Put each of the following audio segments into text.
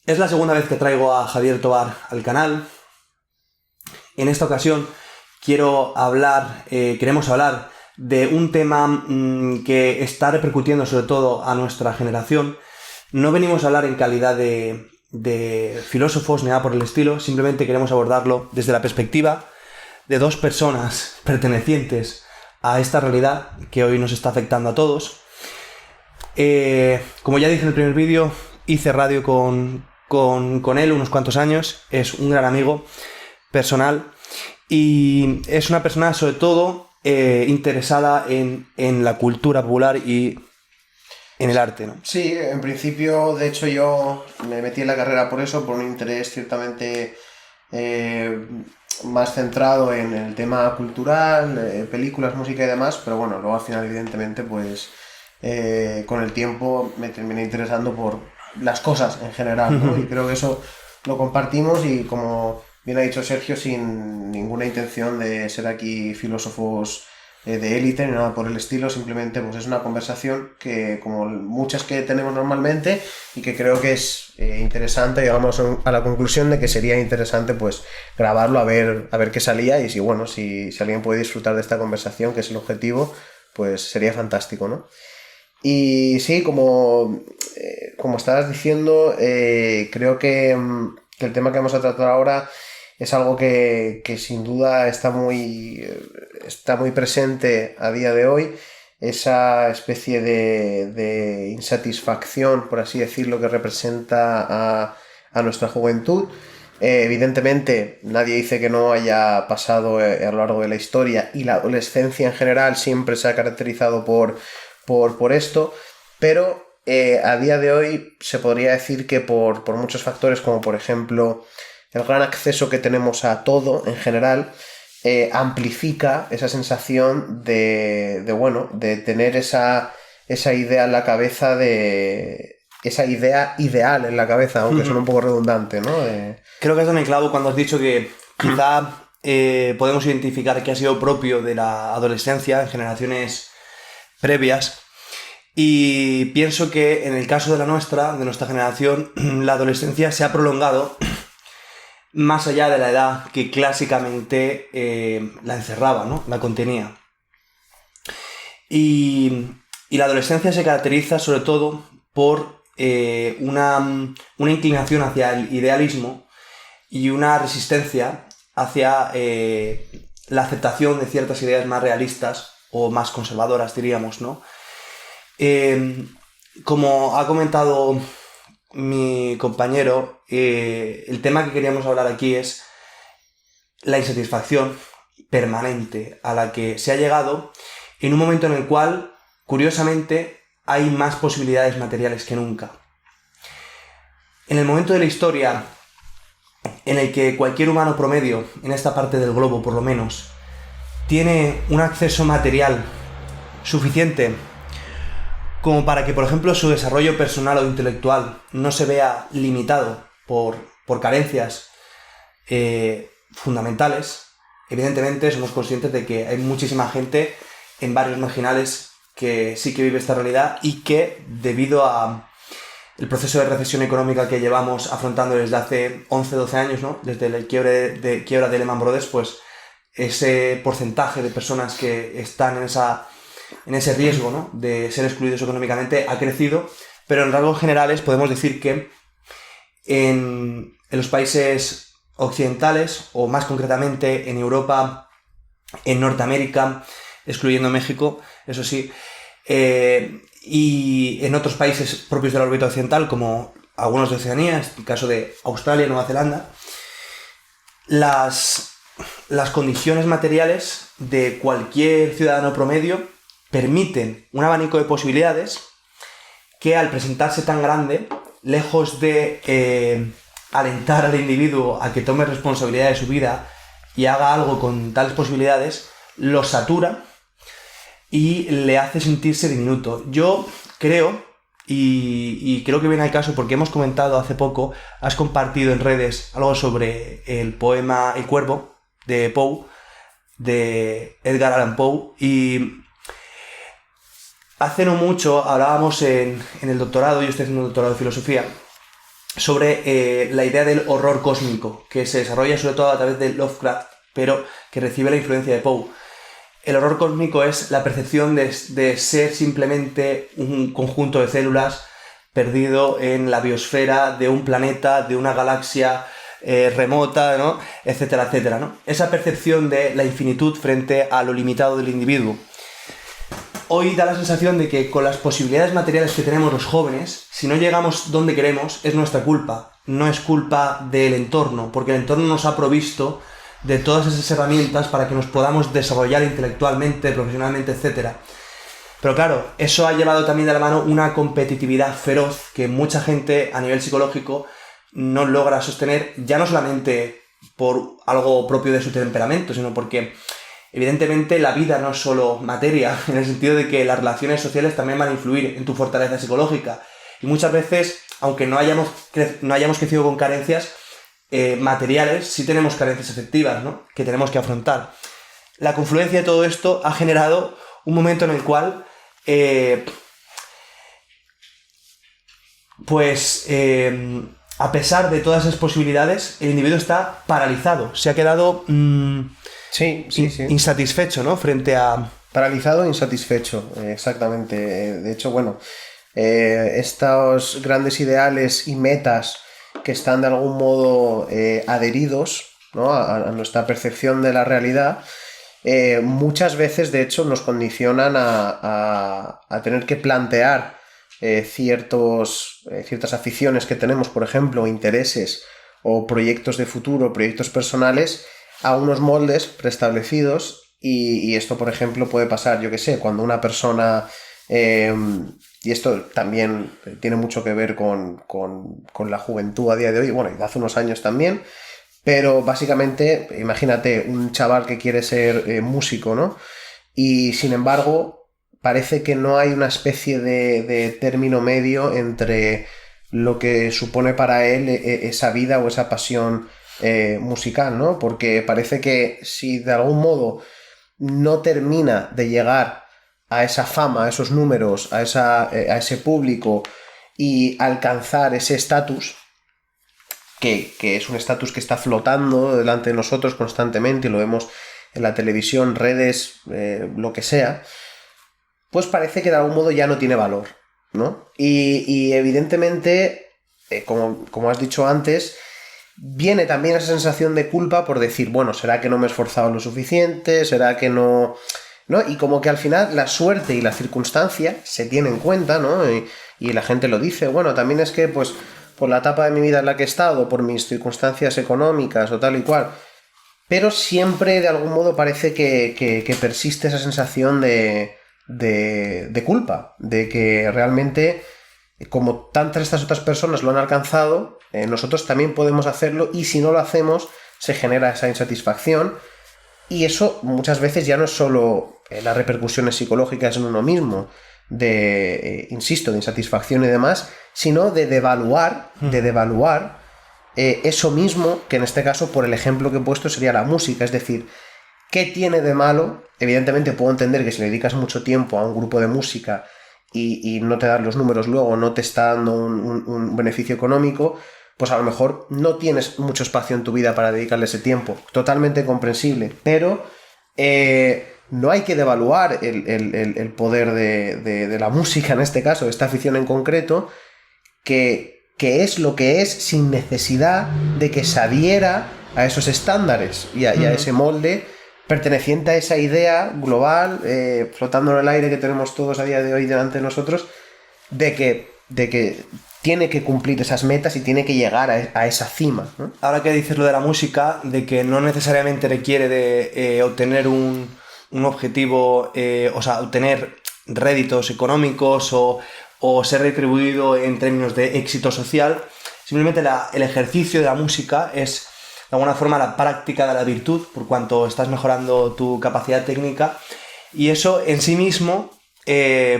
Es la segunda vez que traigo a Javier Tobar al canal. En esta ocasión queremos hablar de un tema que está repercutiendo sobre todo a nuestra generación. No venimos a hablar en calidad de filósofos ni nada por el estilo, simplemente queremos abordarlo desde la perspectiva de dos personas pertenecientes a esta realidad que hoy nos está afectando a todos. Como ya dije en el primer vídeo, hice radio con él unos cuantos años. Es un gran amigo personal y es una persona sobre todo interesada en la cultura popular y en el arte, ¿no? Sí, en principio, de hecho yo me metí en la carrera por eso, por un interés ciertamente más centrado en el tema cultural, películas, música y demás, pero bueno, luego al final evidentemente pues con el tiempo me terminé interesando por las cosas en general, ¿no? Y creo que eso lo compartimos y, como bien ha dicho Sergio, sin ninguna intención de ser aquí filósofos de élite ni nada por el estilo, simplemente pues es una conversación que, como muchas que tenemos normalmente, y que creo que es interesante. Llegamos a la conclusión de que sería interesante pues grabarlo, a ver qué salía, y si alguien puede disfrutar de esta conversación, que es el objetivo, pues sería fantástico, ¿no? Y sí, como estabas diciendo, creo que el tema que vamos a tratar ahora es algo que sin duda está muy presente a día de hoy. Esa especie de insatisfacción, por así decirlo, que representa a nuestra juventud. Evidentemente nadie dice que no haya pasado a lo largo de la historia, y la adolescencia en general siempre se ha caracterizado por esto, pero a día de hoy se podría decir que por muchos factores, como por ejemplo el gran acceso que tenemos a todo en general, amplifica esa sensación de tener esa idea en la cabeza, esa idea ideal en la cabeza, aunque suene un poco redundante, ¿no? Creo que has dado en el clavo cuando has dicho que quizá podemos identificar que ha sido propio de la adolescencia en generaciones previas, y pienso que en el caso de nuestra generación, la adolescencia se ha prolongado más allá de la edad que clásicamente la encerraba, ¿no? La contenía. Y la adolescencia se caracteriza sobre todo por una inclinación hacia el idealismo y una resistencia hacia la aceptación de ciertas ideas más realistas o más conservadoras, diríamos, ¿no? Como ha comentado mi compañero, el tema que queríamos hablar aquí es la insatisfacción permanente a la que se ha llegado en un momento en el cual, curiosamente, hay más posibilidades materiales que nunca. En el momento de la historia en el que cualquier humano promedio, en esta parte del globo por lo menos, tiene un acceso material suficiente como para que, por ejemplo, su desarrollo personal o intelectual no se vea limitado por carencias fundamentales. Evidentemente somos conscientes de que hay muchísima gente en barrios marginales que sí que vive esta realidad, y que, debido a el proceso de recesión económica que llevamos afrontando desde hace 11-12 años, ¿no? Desde la quiebra de Lehman Brothers, pues ese porcentaje de personas que están en ese riesgo, ¿no?, de ser excluidos económicamente ha crecido. Pero en rasgos generales podemos decir que en los países occidentales, o más concretamente en Europa, en Norteamérica, excluyendo México, eso sí, y en otros países propios de la órbita occidental, como algunos de Oceanía, en el caso de Australia y Nueva Zelanda, las condiciones materiales de cualquier ciudadano promedio permiten un abanico de posibilidades que, al presentarse tan grande, lejos de alentar al individuo a que tome responsabilidad de su vida y haga algo con tales posibilidades, lo satura y le hace sentirse diminuto. Yo creo, y creo que viene al caso porque hemos comentado hace poco, has compartido en redes algo sobre el poema El Cuervo de Poe, de Edgar Allan Poe, y hace no mucho hablábamos en el doctorado, yo estoy haciendo un doctorado de filosofía, sobre la idea del horror cósmico, que se desarrolla sobre todo a través de Lovecraft, pero que recibe la influencia de Poe. El horror cósmico es la percepción de ser simplemente un conjunto de células perdido en la biosfera de un planeta, de una galaxia remota, ¿no? Etcétera, etcétera, ¿no? Esa percepción de la infinitud frente a lo limitado del individuo. Hoy da la sensación de que con las posibilidades materiales que tenemos los jóvenes, si no llegamos donde queremos, es nuestra culpa. No es culpa del entorno, porque el entorno nos ha provisto de todas esas herramientas para que nos podamos desarrollar intelectualmente, profesionalmente, etc. Pero claro, eso ha llevado también de la mano una competitividad feroz que mucha gente a nivel psicológico no logra sostener, ya no solamente por algo propio de su temperamento, sino porque evidentemente la vida no es solo materia, en el sentido de que las relaciones sociales también van a influir en tu fortaleza psicológica. Y muchas veces, aunque no hayamos crecido con carencias materiales, sí tenemos carencias afectivas, ¿no? Que tenemos que afrontar. La confluencia de todo esto ha generado un momento en el cual a pesar de todas esas posibilidades, el individuo está paralizado, se ha quedado Sí. insatisfecho, ¿no? Frente a... Paralizado e insatisfecho, exactamente. De hecho, bueno, estos grandes ideales y metas que están de algún modo adheridos, ¿no? a nuestra percepción de la realidad, muchas veces, de hecho, nos condicionan a tener que plantear ciertas aficiones que tenemos, por ejemplo, intereses o proyectos de futuro, proyectos personales, a unos moldes preestablecidos, y esto, por ejemplo, puede pasar, yo qué sé, cuando una persona, y esto también tiene mucho que ver con la juventud a día de hoy, bueno, y de hace unos años también, pero básicamente, imagínate un chaval que quiere ser músico, ¿no? Y sin embargo, parece que no hay una especie de término medio entre lo que supone para él esa vida o esa pasión musical, ¿no? Porque parece que si de algún modo no termina de llegar a esa fama, a esos números, a ese público y alcanzar ese estatus, que es un estatus que está flotando delante de nosotros constantemente, y lo vemos en la televisión, redes, lo que sea, pues parece que de algún modo ya no tiene valor, ¿no? Y evidentemente, como has dicho antes, viene también esa sensación de culpa por decir, bueno, ¿será que no me he esforzado lo suficiente? ¿Será que no...? Y como que al final la suerte y la circunstancia se tienen en cuenta, ¿no? Y la gente lo dice, bueno, también es que, pues, por la etapa de mi vida en la que he estado, por mis circunstancias económicas o tal y cual, pero siempre de algún modo parece que persiste esa sensación de culpa, de que realmente, como tantas estas otras personas lo han alcanzado, nosotros también podemos hacerlo, y si no lo hacemos se genera esa insatisfacción, y eso muchas veces ya no es solo las repercusiones psicológicas en uno mismo insisto, de insatisfacción y demás, sino de devaluar eso mismo, que en este caso, por el ejemplo que he puesto, sería la música. Es decir, ¿qué tiene de malo? Evidentemente puedo entender que si le dedicas mucho tiempo a un grupo de música y no te dan los números luego, no te está dando un beneficio económico, pues a lo mejor no tienes mucho espacio en tu vida para dedicarle ese tiempo. Totalmente comprensible, pero no hay que devaluar el poder de la música, en este caso, de esta afición en concreto, que es lo que es, sin necesidad de que se adhiera a esos estándares y a ese molde perteneciente a esa idea global, flotando en el aire, que tenemos todos a día de hoy delante de nosotros, de que tiene que cumplir esas metas y tiene que llegar a esa cima, ¿no? Ahora que dices lo de la música, de que no necesariamente requiere de obtener un objetivo, o sea, obtener réditos económicos o ser retribuido en términos de éxito social, simplemente el ejercicio de la música es de alguna forma la práctica de la virtud, por cuanto estás mejorando tu capacidad técnica, y eso en sí mismo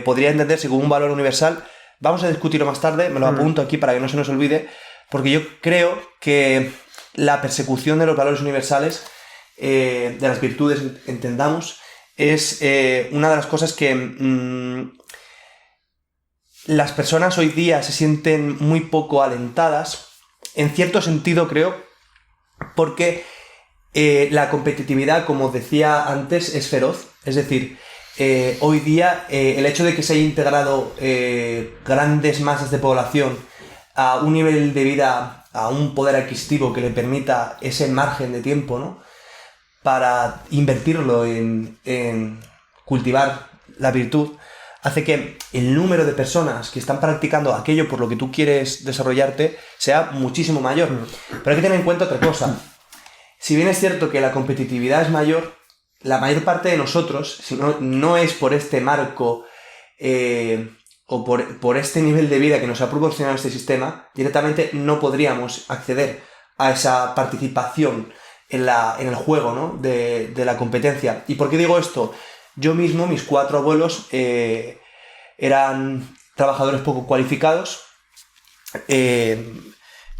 podría entenderse como un valor universal. Vamos a discutirlo más tarde, me lo apunto aquí para que no se nos olvide, porque yo creo que la persecución de los valores universales, de las virtudes, entendamos, es una de las cosas que las personas hoy día se sienten muy poco alentadas, en cierto sentido creo, porque la competitividad, como decía antes, es feroz. Es decir, hoy día el hecho de que se haya integrado grandes masas de población a un nivel de vida, a un poder adquisitivo que le permita ese margen de tiempo, ¿no?, para invertirlo en cultivar la virtud, hace que el número de personas que están practicando aquello por lo que tú quieres desarrollarte sea muchísimo mayor. Pero hay que tener en cuenta otra cosa. Si bien es cierto que la competitividad es mayor, la mayor parte de nosotros, si no es por este marco o por este nivel de vida que nos ha proporcionado este sistema, directamente no podríamos acceder a esa participación en el juego, ¿no?, de la competencia. ¿Y por qué digo esto? Yo mismo, mis 4 abuelos eran trabajadores poco cualificados.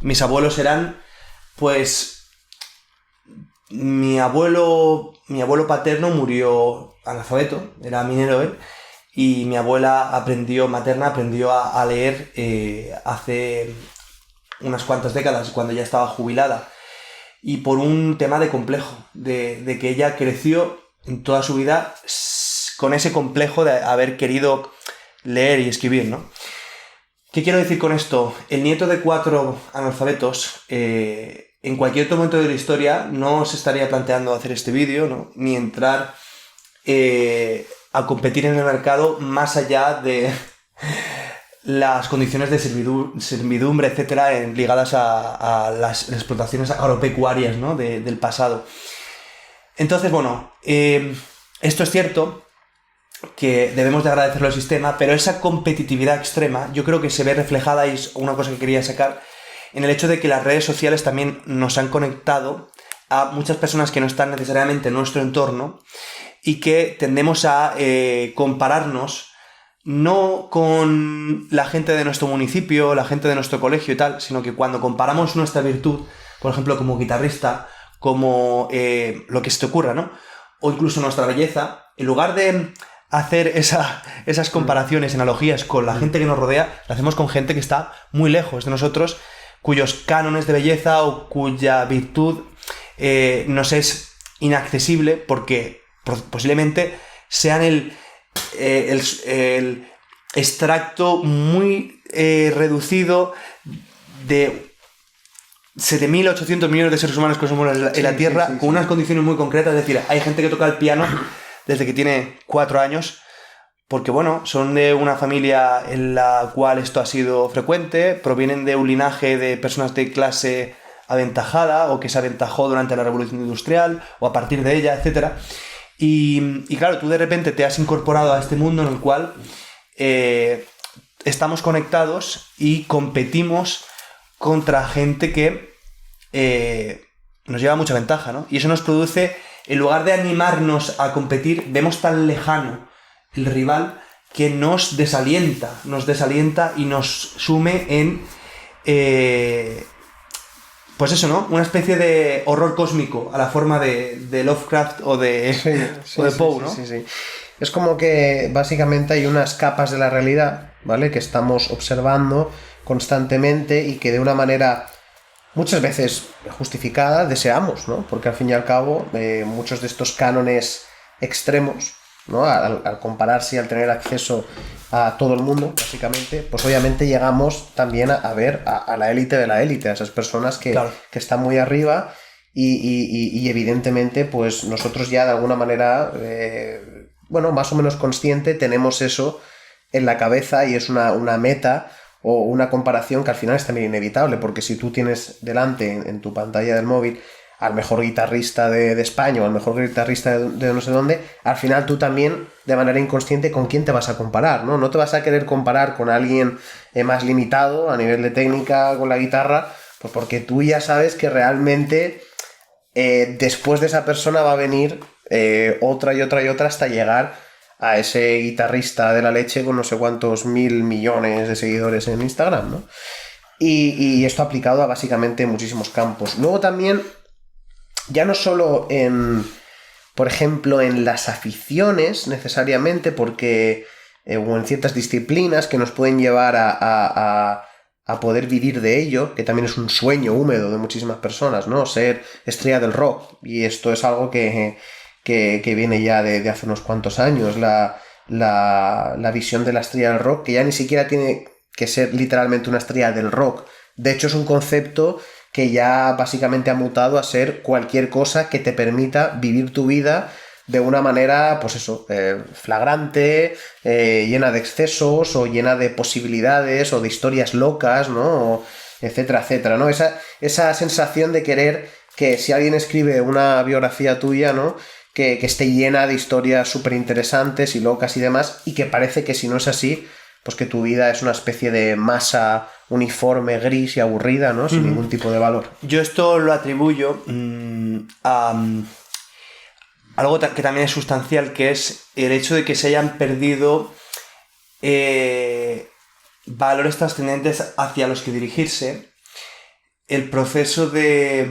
Mis abuelos eran, pues, mi abuelo paterno murió analfabeto, era minero él, y mi abuela materna aprendió a leer hace unas cuantas décadas, cuando ya estaba jubilada, y por un tema de complejo, de que ella creció en toda su vida con ese complejo de haber querido leer y escribir, ¿no? ¿Qué quiero decir con esto? El nieto de 4 analfabetos, en cualquier otro momento de la historia, no se estaría planteando hacer este vídeo, ¿no?, ni entrar a competir en el mercado más allá de las condiciones de servidumbre, etcétera, ligadas a las explotaciones agropecuarias, ¿no?, del pasado. Entonces, bueno, esto es cierto, que debemos de agradecerlo al sistema, pero esa competitividad extrema yo creo que se ve reflejada, y es una cosa que quería sacar, en el hecho de que las redes sociales también nos han conectado a muchas personas que no están necesariamente en nuestro entorno y que tendemos a compararnos no con la gente de nuestro municipio, la gente de nuestro colegio y tal, sino que cuando comparamos nuestra virtud, por ejemplo, como guitarrista, como lo que se te ocurra, ¿no?, o incluso nuestra belleza, en lugar de hacer esas comparaciones, analogías con la gente que nos rodea, lo hacemos con gente que está muy lejos de nosotros, cuyos cánones de belleza o cuya virtud nos es inaccesible, porque posiblemente sean el extracto muy reducido de 7.800 millones de seres humanos que somos en la Tierra, con unas condiciones muy concretas. Es decir, hay gente que toca el piano desde que tiene 4 años, porque bueno, son de una familia en la cual esto ha sido frecuente, provienen de un linaje de personas de clase aventajada o que se aventajó durante la Revolución Industrial o a partir de ella, etc. Y claro, tú de repente te has incorporado a este mundo en el cual estamos conectados y competimos contra gente que nos lleva mucha ventaja, ¿no? Y eso nos produce, en lugar de animarnos a competir, vemos tan lejano el rival que nos desalienta y nos sume en pues eso, ¿no?, una especie de horror cósmico a la forma de Lovecraft o de Poe, ¿no? Sí. Es como que básicamente hay unas capas de la realidad, ¿vale?, que estamos observando constantemente y que de una manera muchas veces justificada deseamos, ¿no? Porque al fin y al cabo muchos de estos cánones extremos, ¿no?, al compararse y al tener acceso a todo el mundo, básicamente, pues obviamente llegamos también a ver a la élite de la élite, a esas personas que están muy arriba y evidentemente pues nosotros ya de alguna manera, más o menos consciente, tenemos eso en la cabeza y es una meta o una comparación que al final es también inevitable, porque si tú tienes delante en tu pantalla del móvil al mejor guitarrista de España o al mejor guitarrista de no sé dónde, al final tú también, de manera inconsciente, ¿con quién te vas a comparar? No te vas a querer comparar con alguien más limitado a nivel de técnica con la guitarra, pues porque tú ya sabes que realmente después de esa persona va a venir otra y otra y otra hasta llegar a ese guitarrista de la leche con no sé cuántos 1.000 millones de seguidores en Instagram, ¿no? Y esto aplicado a básicamente muchísimos campos. Luego también, ya no solo por ejemplo, en las aficiones necesariamente, porque o en ciertas disciplinas que nos pueden llevar a poder vivir de ello, que también es un sueño húmedo de muchísimas personas, ¿no? Ser estrella del rock. Y esto es algo que viene ya de hace unos cuantos años, la visión de la estrella del rock, que ya ni siquiera tiene que ser literalmente una estrella del rock. De hecho, es un concepto que ya básicamente ha mutado a ser cualquier cosa que te permita vivir tu vida de una manera, pues eso, flagrante, llena de excesos o llena de posibilidades o de historias locas, ¿no? Etcétera, etcétera, ¿no? Esa sensación de querer que si alguien escribe una biografía tuya, ¿no? Que esté llena de historias súper interesantes y locas y demás, y que parece que si no es así, pues que tu vida es una especie de masa uniforme, gris y aburrida, ¿no? Sin ningún tipo de valor. Yo esto lo atribuyo a algo que también es sustancial, que es el hecho de que se hayan perdido valores trascendentes hacia los que dirigirse, el proceso de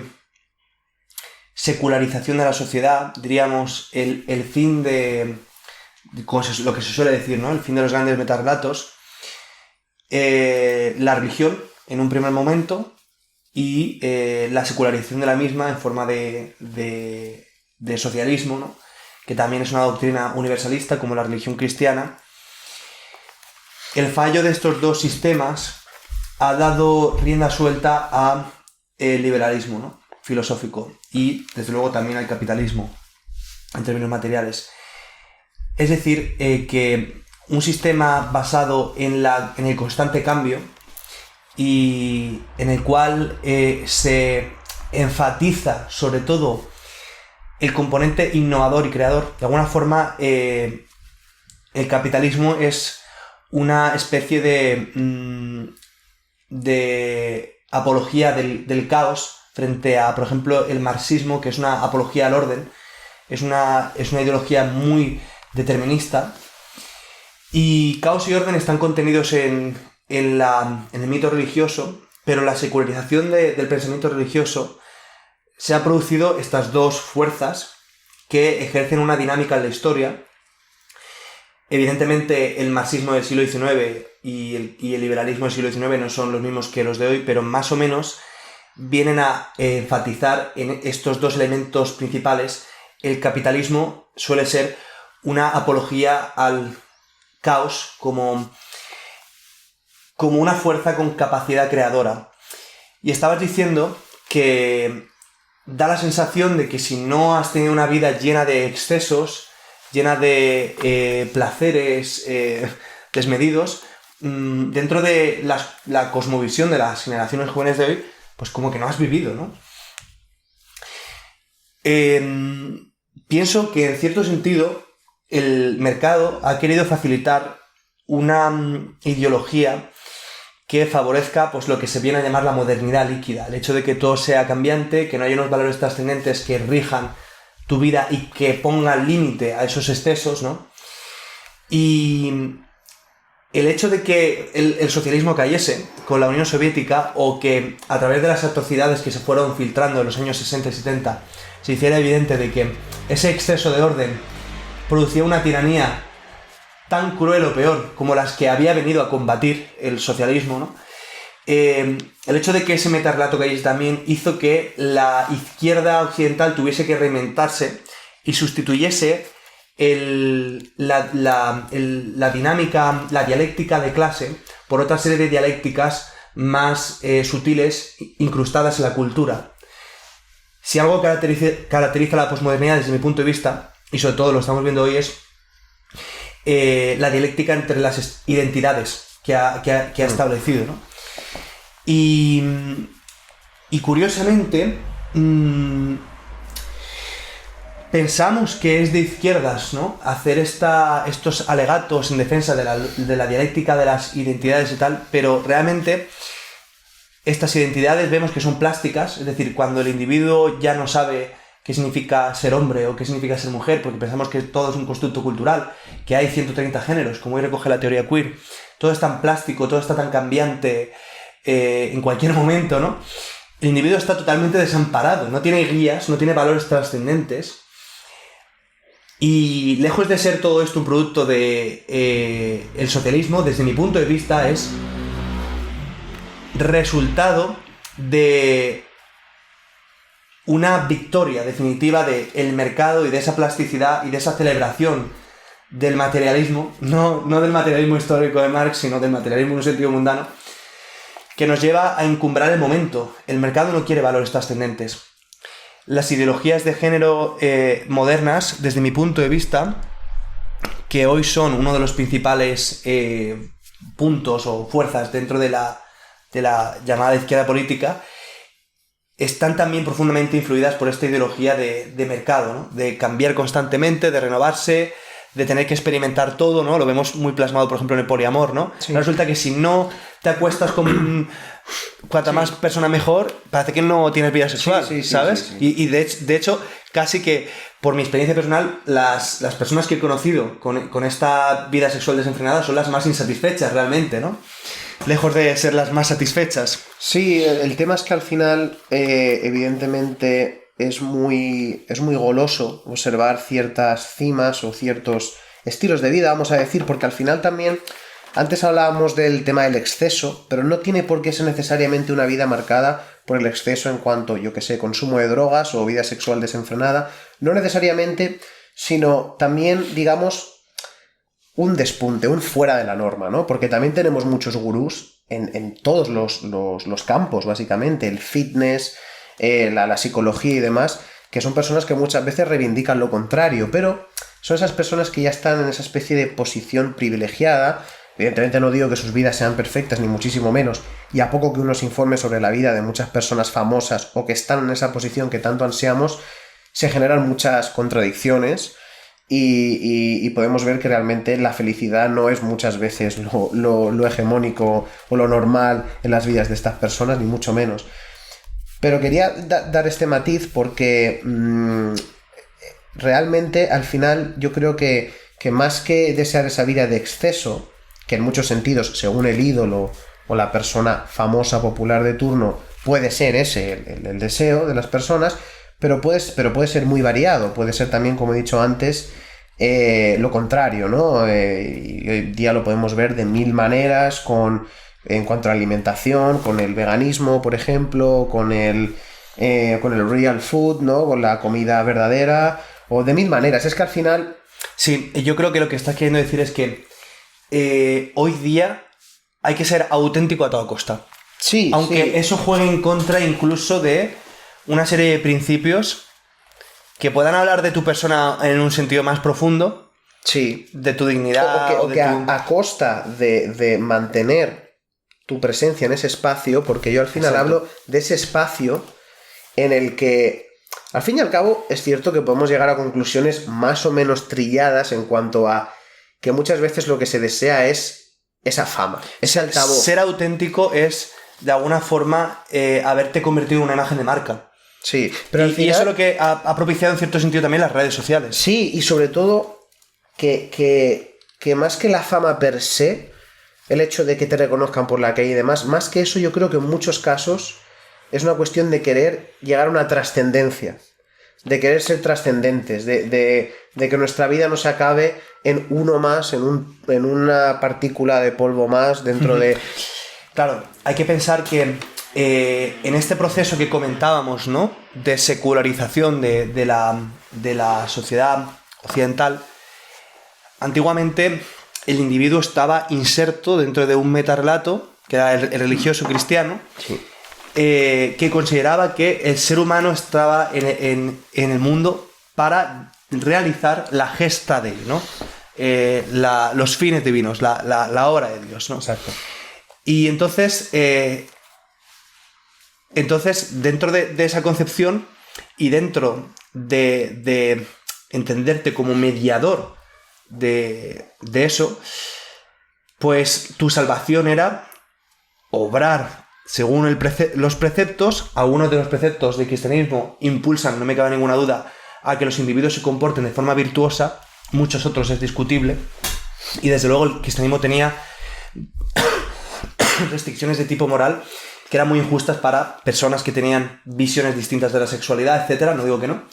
secularización de la sociedad, diríamos, el fin de lo que se suele decir, ¿no? El fin de los grandes metarrelatos, la religión en un primer momento y la secularización de la misma en forma de socialismo, ¿no? Que también es una doctrina universalista como la religión cristiana. El fallo de estos dos sistemas ha dado rienda suelta al liberalismo, ¿no? Filosófico y desde luego también al capitalismo en términos materiales. Es decir, que un sistema basado en el constante cambio y en el cual se enfatiza sobre todo el componente innovador y creador. De alguna forma, el capitalismo es una especie de apología del caos frente a, por ejemplo, el marxismo, que es una apología al orden. Es una ideología muy determinista. Y caos y orden están contenidos en el mito religioso, pero la secularización del pensamiento religioso se ha producido estas dos fuerzas que ejercen una dinámica en la historia. Evidentemente, el marxismo del siglo XIX y el liberalismo del siglo XIX no son los mismos que los de hoy, pero más o menos vienen a enfatizar en estos dos elementos principales. El capitalismo suele ser una apología al caos como una fuerza con capacidad creadora. Y estabas diciendo que da la sensación de que si no has tenido una vida llena de excesos, llena de placeres desmedidos, dentro de la cosmovisión de las generaciones jóvenes de hoy, pues como que no has vivido, ¿no? Pienso que en cierto sentido el mercado ha querido facilitar una ideología que favorezca pues lo que se viene a llamar la modernidad líquida, el hecho de que todo sea cambiante, que no haya unos valores trascendentes que rijan tu vida y que pongan límite a esos excesos, ¿no? Y el hecho de que el socialismo cayese con la Unión Soviética, o que a través de las atrocidades que se fueron filtrando en los años 60 y 70 se hiciera evidente de que ese exceso de orden producía una tiranía tan cruel o peor como las que había venido a combatir el socialismo, ¿no? El hecho de que ese metarrelato cayese también hizo que la izquierda occidental tuviese que reinventarse y sustituyese la dinámica, la dialéctica de clase por otra serie de dialécticas más sutiles incrustadas en la cultura. Si algo caracteriza la posmodernidad desde mi punto de vista, y sobre todo lo estamos viendo hoy, es la dialéctica entre las identidades que ha establecido, ¿no? Y curiosamente pensamos que es de izquierdas, ¿no?, hacer estos alegatos en defensa de la dialéctica de las identidades y tal, pero realmente estas identidades vemos que son plásticas, es decir, cuando el individuo ya no sabe qué significa ser hombre o qué significa ser mujer, porque pensamos que todo es un constructo cultural, que hay 130 géneros, como hoy recoge la teoría queer, todo es tan plástico, todo está tan cambiante en cualquier momento, ¿no? El individuo está totalmente desamparado, no tiene guías, no tiene valores trascendentes. Y lejos de ser todo esto un producto de el socialismo, desde mi punto de vista es resultado de una victoria definitiva del mercado y de esa plasticidad y de esa celebración del materialismo, no del materialismo histórico de Marx, sino del materialismo en un sentido mundano, que nos lleva a encumbrar el momento. El mercado no quiere valores trascendentes. Las ideologías de género modernas, desde mi punto de vista, que hoy son uno de los principales puntos o fuerzas dentro de la llamada izquierda política, están también profundamente influidas por esta ideología de mercado, ¿no? De cambiar constantemente, de renovarse, de tener que experimentar todo, ¿no? Lo vemos muy plasmado, por ejemplo, en el poliamor, ¿no? Sí. Resulta que si no te acuestas con cuanta más persona mejor, parece que no tienes vida sexual, ¿sabes? Sí. Y de hecho, casi que por mi experiencia personal, las personas que he conocido con esta vida sexual desenfrenada son las más insatisfechas realmente, ¿no? Lejos de ser las más satisfechas. Sí, el tema es que al final, evidentemente, es muy goloso observar ciertas cimas o ciertos estilos de vida, vamos a decir, porque al final también, antes hablábamos del tema del exceso, pero no tiene por qué ser necesariamente una vida marcada por el exceso en cuanto, yo que sé, consumo de drogas o vida sexual desenfrenada, no necesariamente, sino también, digamos, un despunte, un fuera de la norma, ¿no? Porque también tenemos muchos gurús en todos los campos, básicamente, el fitness, la psicología y demás, que son personas que muchas veces reivindican lo contrario, pero son esas personas que ya están en esa especie de posición privilegiada. Evidentemente no digo que sus vidas sean perfectas, ni muchísimo menos, y a poco que uno se informe sobre la vida de muchas personas famosas o que están en esa posición que tanto ansiamos, se generan muchas contradicciones. Y podemos ver que realmente la felicidad no es muchas veces lo hegemónico o lo normal en las vidas de estas personas, ni mucho menos. Pero quería dar este matiz porque realmente al final yo creo que más que desear esa vida de exceso, que en muchos sentidos, según el ídolo o la persona famosa, popular de turno, puede ser ese el deseo de las personas, pero puede ser muy variado, puede ser también, como he dicho antes, lo contrario, ¿no? Y hoy día lo podemos ver de mil maneras, en cuanto a alimentación, con el veganismo, por ejemplo, con el real food, ¿no? Con la comida verdadera, o de mil maneras. Es que al final... Sí, yo creo que lo que estás queriendo decir es que hoy día hay que ser auténtico a toda costa. Sí, aunque sí. Eso juegue en contra incluso de una serie de principios que puedan hablar de tu persona en un sentido más profundo, sí, de tu dignidad. O que a costa de mantener tu presencia en ese espacio, porque yo al final Exacto. hablo de ese espacio en el que, al fin y al cabo, es cierto que podemos llegar a conclusiones más o menos trilladas en cuanto a que muchas veces lo que se desea es esa fama, ese altavoz. Ser auténtico es, de alguna forma, haberte convertido en una imagen de marca. Sí, pero al final... Y eso es lo que ha propiciado en cierto sentido también las redes sociales. Sí, y sobre todo que más que la fama per se, el hecho de que te reconozcan por la calle y demás, más que eso yo creo que en muchos casos es una cuestión de querer llegar a una trascendencia, de querer ser trascendentes, de que nuestra vida no se acabe en uno más, en una partícula de polvo más dentro de... Claro, hay que pensar que en este proceso que comentábamos, ¿no?, de secularización de la sociedad occidental, antiguamente el individuo estaba inserto dentro de un metarrelato, que era el religioso cristiano, Sí. Que consideraba que el ser humano estaba en el mundo para realizar la gesta de él, ¿no? Los fines divinos, la obra de Dios, ¿no? Exacto. Y entonces dentro de esa concepción y dentro de entenderte como mediador de eso, pues tu salvación era obrar según los preceptos. Algunos de los preceptos del cristianismo impulsan, no me cabe ninguna duda, a que los individuos se comporten de forma virtuosa, muchos otros es discutible, y desde luego el cristianismo tenía restricciones de tipo moral que eran muy injustas para personas que tenían visiones distintas de la sexualidad, etcétera. No digo que no,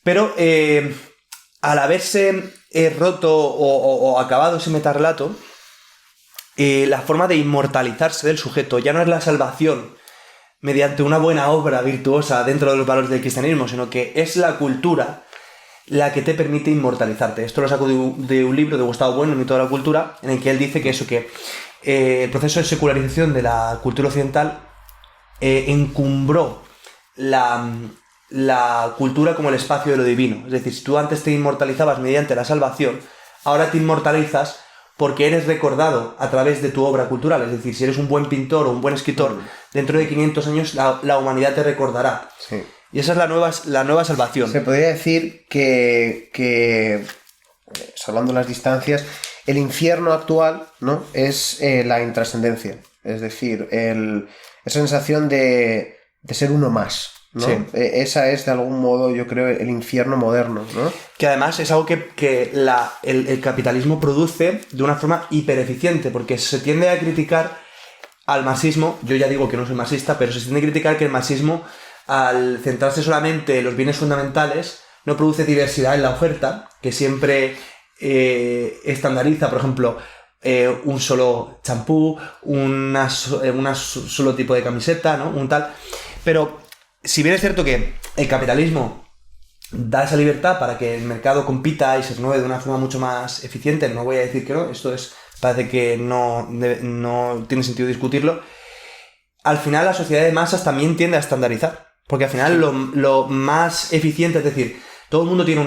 pero al haberse roto o acabado ese metarrelato, la forma de inmortalizarse del sujeto ya no es la salvación mediante una buena obra virtuosa dentro de los valores del cristianismo, sino que es la cultura la que te permite inmortalizarte. Esto lo saco de un libro de Gustavo Bueno, El mito de la cultura, en el que él dice que el proceso de secularización de la cultura occidental encumbró la cultura como el espacio de lo divino. Es decir, si tú antes te inmortalizabas mediante la salvación, ahora te inmortalizas porque eres recordado a través de tu obra cultural. Es decir, si eres un buen pintor o un buen escritor, dentro de 500 años la humanidad te recordará. Sí. Y esa es la nueva salvación. Se podría decir que salvando las distancias, el infierno actual, ¿no?, es la intrascendencia. Es decir, esa sensación de ser uno más, ¿no? Sí. Esa es, de algún modo, yo creo, el infierno moderno, ¿no? Que además es algo que el capitalismo produce de una forma hipereficiente, porque se tiende a criticar al marxismo. Yo ya digo que no soy marxista, pero se tiende a criticar que el marxismo, al centrarse solamente en los bienes fundamentales, no produce diversidad en la oferta, que siempre estandariza, por ejemplo, un solo champú, un solo tipo de camiseta, ¿no? Un tal. Pero si bien es cierto que el capitalismo da esa libertad para que el mercado compita y se renueve de una forma mucho más eficiente, no voy a decir que no, parece que no tiene sentido discutirlo. Al final la sociedad de masas también tiende a estandarizar, porque al final lo más eficiente, es decir, todo el mundo tiene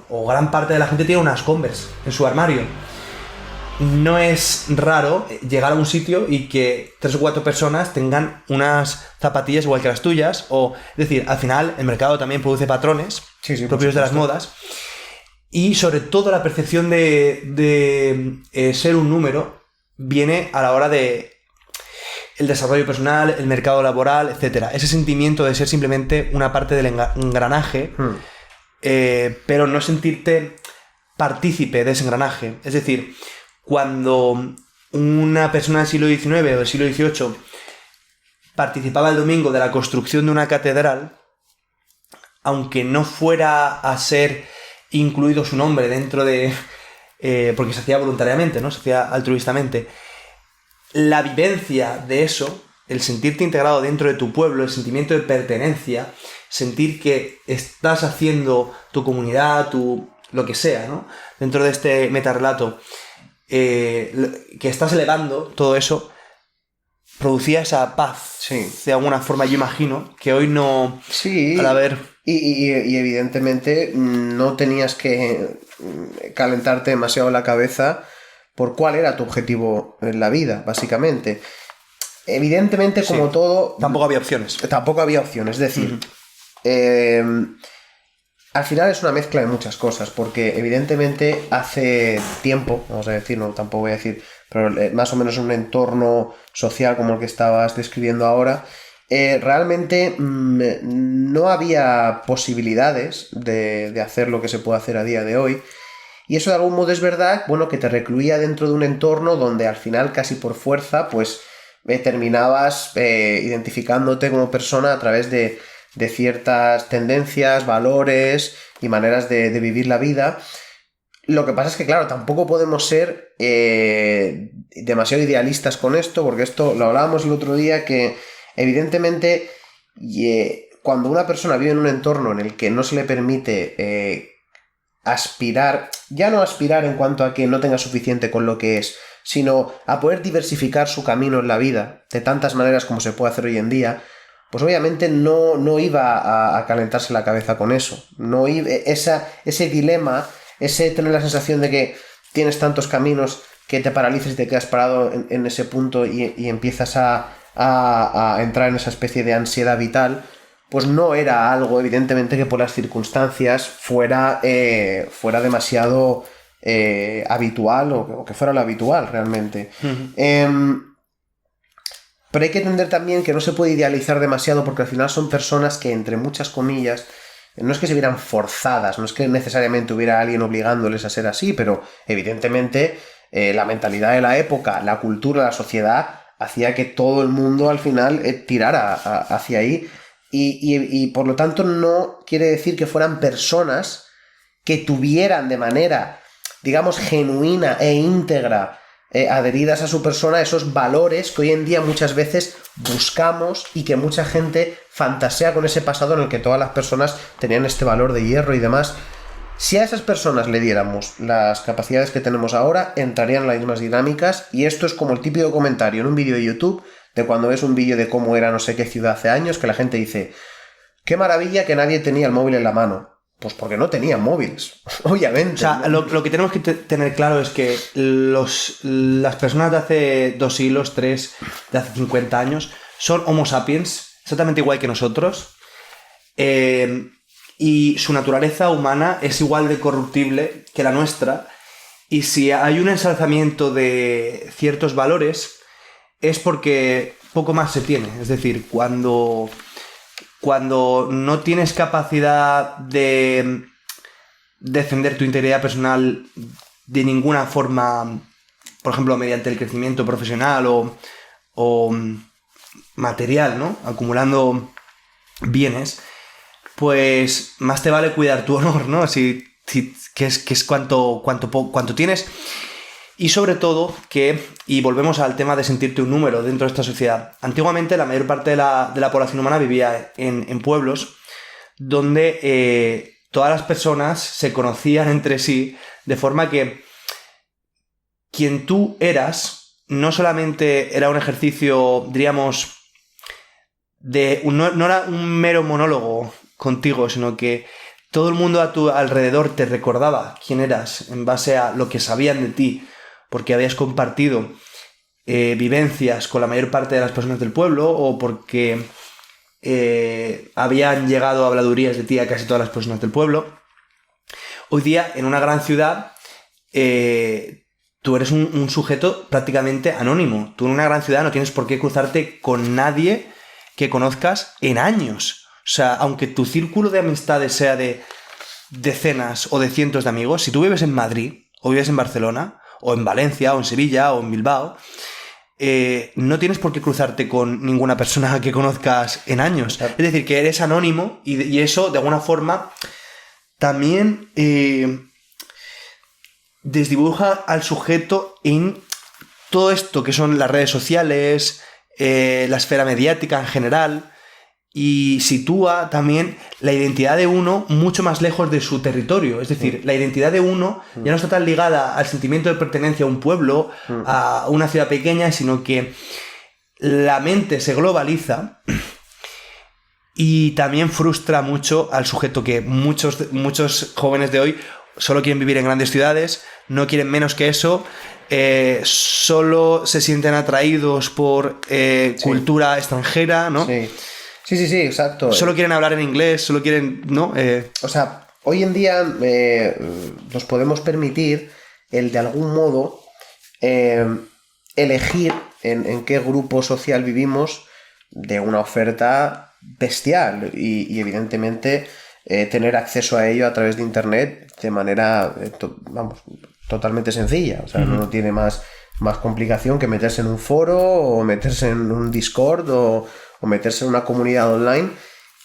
o gran parte de la gente tiene unas Converse en su armario. No es raro llegar a un sitio y que 3 o 4 personas tengan unas zapatillas igual que las tuyas, es decir, al final el mercado también produce patrones propios de las modas, y sobre todo la percepción de ser un número viene a la hora de el desarrollo personal, el mercado laboral, etcétera. Ese sentimiento de ser simplemente una parte del engranaje, pero no sentirte partícipe de ese engranaje. Es decir, cuando una persona del siglo XIX o del siglo XVIII participaba el domingo de la construcción de una catedral, aunque no fuera a ser incluido su nombre dentro de... porque se hacía voluntariamente, ¿no? Se hacía altruistamente. La vivencia de eso, el sentirte integrado dentro de tu pueblo, el sentimiento de pertenencia, sentir que estás haciendo tu comunidad, lo que sea, ¿no?, dentro de este metarrelato, que estás elevando todo eso, producía esa paz. Sí. De alguna forma, yo imagino que hoy no... Sí. Al haber... Y evidentemente no tenías que calentarte demasiado la cabeza por cuál era tu objetivo en la vida, básicamente. Evidentemente, como todo... Tampoco había opciones. Es decir, al final es una mezcla de muchas cosas, porque evidentemente hace tiempo, vamos a decir, no, tampoco voy a decir, pero más o menos en un entorno social como el que estabas describiendo ahora, realmente no había posibilidades de hacer lo que se puede hacer a día de hoy. Y eso de algún modo es verdad, bueno, que te recluía dentro de un entorno donde al final casi por fuerza pues terminabas identificándote como persona a través de ciertas tendencias, valores y maneras de vivir la vida. Lo que pasa es que, claro, tampoco podemos ser demasiado idealistas con esto, porque esto lo hablábamos el otro día, que evidentemente cuando una persona vive en un entorno en el que no se le permite aspirar, ya no aspirar en cuanto a que no tenga suficiente con lo que es, sino a poder diversificar su camino en la vida de tantas maneras como se puede hacer hoy en día, pues obviamente no iba a calentarse la cabeza con eso. No iba, ese dilema, ese tener la sensación de que tienes tantos caminos que te paralizas y te quedas parado en ese punto y empiezas a entrar en esa especie de ansiedad vital, pues no era algo, evidentemente, que por las circunstancias fuera demasiado habitual o que fuera lo habitual realmente. Pero hay que entender también que no se puede idealizar demasiado, porque al final son personas que, entre muchas comillas, no es que se vieran forzadas, no es que necesariamente hubiera alguien obligándoles a ser así, pero evidentemente la mentalidad de la época, la cultura, la sociedad, hacía que todo el mundo al final tirara hacia ahí. Y por lo tanto no quiere decir que fueran personas que tuvieran de manera, digamos, genuina e íntegra adheridas a su persona esos valores que hoy en día muchas veces buscamos y que mucha gente fantasea con ese pasado en el que todas las personas tenían este valor de hierro y demás. Si a esas personas le diéramos las capacidades que tenemos ahora, entrarían en las mismas dinámicas, y esto es como el típico comentario en un vídeo de YouTube de cuando ves un vídeo de cómo era no sé qué ciudad hace años, que la gente dice: qué maravilla que nadie tenía el móvil en la mano. Pues porque no tenían móviles, obviamente. O sea, lo que tenemos que tener claro es que las personas de hace 2 siglos, 3, de hace 50 años, son Homo sapiens, exactamente igual que nosotros, y su naturaleza humana es igual de corruptible que la nuestra, y si hay un ensalzamiento de ciertos valores, es porque poco más se tiene. Es decir, cuando no tienes capacidad de defender tu integridad personal de ninguna forma, por ejemplo, mediante el crecimiento profesional o material, ¿no? Acumulando bienes, pues más te vale cuidar tu honor, ¿no? Que es cuanto tienes. Y sobre todo y volvemos al tema de sentirte un número dentro de esta sociedad. Antiguamente la mayor parte de la población humana vivía en pueblos donde todas las personas se conocían entre sí, de forma que quien tú eras no solamente era un ejercicio, diríamos, no era un mero monólogo contigo, sino que todo el mundo a tu alrededor te recordaba quién eras en base a lo que sabían de ti, porque habías compartido vivencias con la mayor parte de las personas del pueblo, o porque habían llegado habladurías de ti a casi todas las personas del pueblo. Hoy día, en una gran ciudad, tú eres un sujeto prácticamente anónimo. Tú en una gran ciudad no tienes por qué cruzarte con nadie que conozcas en años. O sea, aunque tu círculo de amistades sea de decenas o de cientos de amigos, si tú vives en Madrid, o vives en Barcelona, o en Valencia, o en Sevilla, o en Bilbao, no tienes por qué cruzarte con ninguna persona que conozcas en años. Es decir, que eres anónimo, y eso, de alguna forma, también desdibuja al sujeto en todo esto que son las redes sociales, la esfera mediática en general, y sitúa también la identidad de uno mucho más lejos de su territorio. Es decir, la identidad de uno ya no está tan ligada al sentimiento de pertenencia a un pueblo, a una ciudad pequeña, sino que la mente se globaliza y también frustra mucho al sujeto, que muchos jóvenes de hoy solo quieren vivir en grandes ciudades, no quieren menos que eso, solo se sienten atraídos por cultura extranjera, ¿no? Sí, exacto. Solo quieren hablar en inglés, solo quieren, ¿no? O sea, hoy en día nos podemos permitir el, de algún modo, elegir en qué grupo social vivimos de una oferta bestial y evidentemente tener acceso a ello a través de internet de manera, totalmente sencilla. O sea, no tiene más complicación que meterse en un foro o meterse en un Discord o meterse en una comunidad online.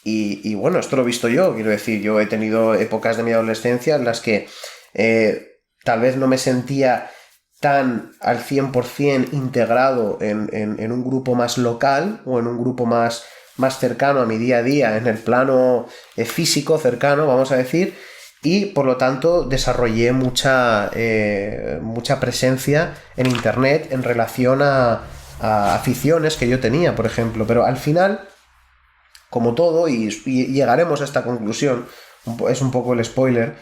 Y bueno, esto lo he visto yo. Quiero decir, yo he tenido épocas de mi adolescencia en las que tal vez no me sentía tan al 100% integrado en un grupo más local o en un grupo más cercano a mi día a día, en el plano físico cercano, vamos a decir, y por lo tanto desarrollé mucha presencia en internet en relación a aficiones que yo tenía, por ejemplo. Pero al final, como todo, y llegaremos a esta conclusión, es un poco el spoiler,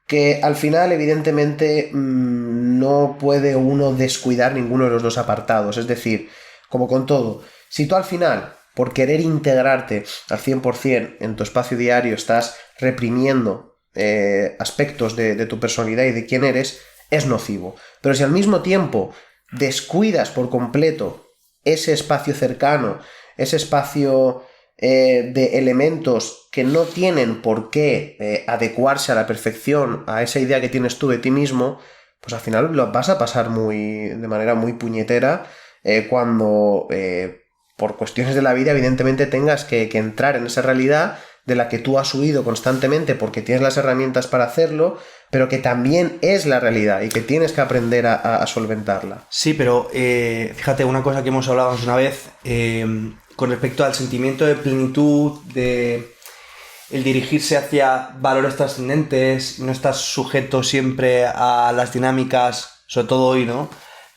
que al final evidentemente no puede uno descuidar ninguno de los dos apartados. Es decir, como con todo, si tú al final, por querer integrarte al 100% en tu espacio diario, estás reprimiendo aspectos de tu personalidad y de quién eres, es nocivo. Pero si al mismo tiempo descuidas por completo ese espacio cercano, ese espacio de elementos que no tienen por qué adecuarse a la perfección a esa idea que tienes tú de ti mismo, pues al final lo vas a pasar de manera muy puñetera cuando por cuestiones de la vida evidentemente tengas que entrar en esa realidad de la que tú has huido constantemente porque tienes las herramientas para hacerlo, pero que también es la realidad y que tienes que aprender a solventarla. Sí, pero fíjate, una cosa que hemos hablado una vez, con respecto al sentimiento de plenitud, de el dirigirse hacia valores trascendentes, no estar sujeto siempre a las dinámicas, sobre todo hoy, ¿no?,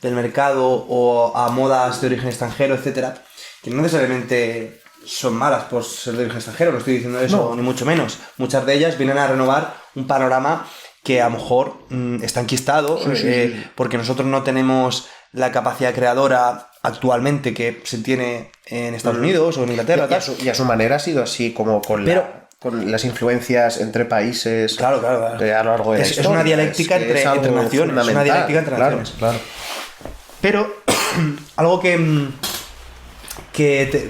del mercado o a modas de origen extranjero, etcétera, que no necesariamente son malas por ser de origen extranjero, no estoy diciendo eso, no, ni mucho menos. Muchas de ellas vienen a renovar un panorama que a lo mejor está enquistado, sí. Porque nosotros no tenemos la capacidad creadora actualmente que se tiene en Estados Unidos o en Inglaterra. Y a su manera ha sido así, como con las influencias entre países. Claro. A lo largo de la historia. Es una dialéctica entre naciones. Es una dialéctica entre naciones. Claro. Pero algo que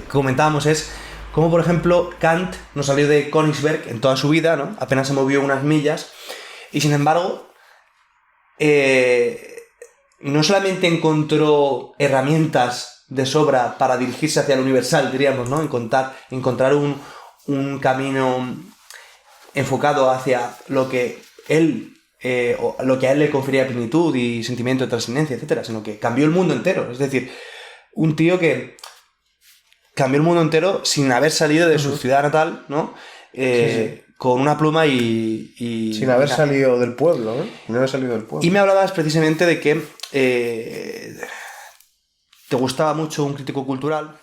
comentábamos es cómo, por ejemplo, Kant no salió de Königsberg en toda su vida, ¿no? Apenas se movió unas millas, y sin embargo no solamente encontró herramientas de sobra para dirigirse hacia lo universal, diríamos, ¿no? Encontrar un camino enfocado hacia lo que lo que a él le confería plenitud y sentimiento de trascendencia, etcétera, sino que cambió el mundo entero. Es decir, un tío que cambió el mundo entero sin haber salido de su ciudad natal, ¿no? Sí. Con una pluma y sin haber salido del pueblo, ¿eh? Sin haber salido del pueblo. Y me hablabas precisamente de que te gustaba mucho un crítico cultural